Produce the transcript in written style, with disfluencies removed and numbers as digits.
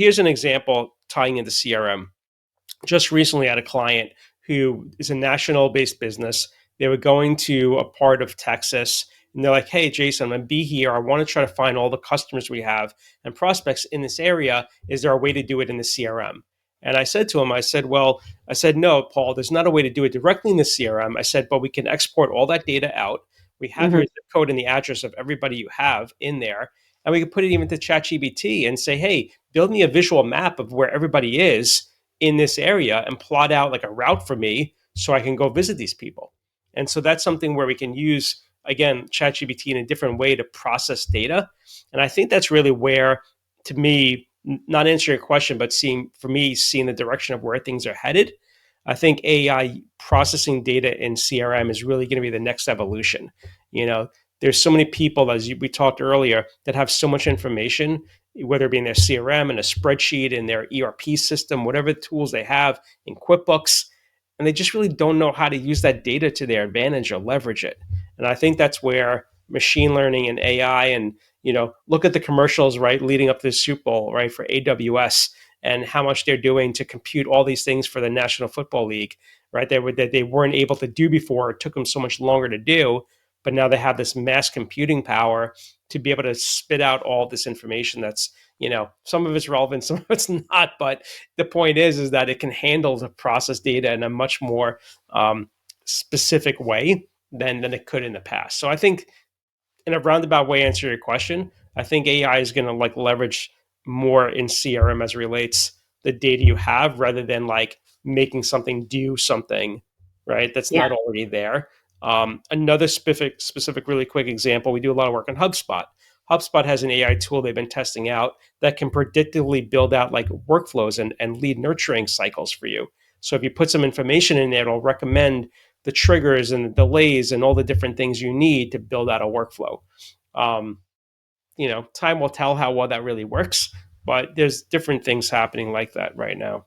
Here's an example tying into CRM. Just recently had a client who is a national based business. They were going to a part of Texas and they're like, hey, Jason, I'm going to be here. I want to try to find all the customers we have and prospects in this area. Is there a way to do it in the CRM? And I said to him, I said, no, Paul, there's not a way to do it directly in the CRM. I said, but we can export all that data out. We have your Hmm. zip code and the address of everybody you have in there. And we can put it even to ChatGPT and say, hey, build me a visual map of where everybody is in this area and plot out like a route for me so I can go visit these people. And so that's something where we can use, again, ChatGPT in a different way to process data. And I think that's really where, to me, not answering your question, but seeing the direction of where things are headed. I think AI processing data in CRM is really going to be the next evolution. You know, there's so many people, we talked earlier, that have so much information, whether it be in their CRM, in a spreadsheet, in their ERP system, whatever tools they have in QuickBooks, and they just really don't know how to use that data to their advantage or leverage it. And I think that's where machine learning and AI and look at the commercials, right, leading up to the Super Bowl, right, for AWS and how much they're doing to compute all these things for the National Football League, right? That they weren't able to do before. It took them so much longer to do, but now they have this mass computing power to be able to spit out all this information that's, some of it's relevant, some of it's not. But the point is that it can handle the process data in a much more specific way than it could in the past. So I think, in a roundabout way, answer your question, I think AI is going to like leverage more in CRM as it relates the data you have rather than like making something do something, right? That's Yeah. not already there. Another specific, really quick example, we do a lot of work on HubSpot. HubSpot has an AI tool they've been testing out that can predictively build out like workflows and lead nurturing cycles for you. So if you put some information in there, it'll recommend the triggers and the delays and all the different things you need to build out a workflow. Um, Time will tell how well that really works, but there's different things happening like that right now.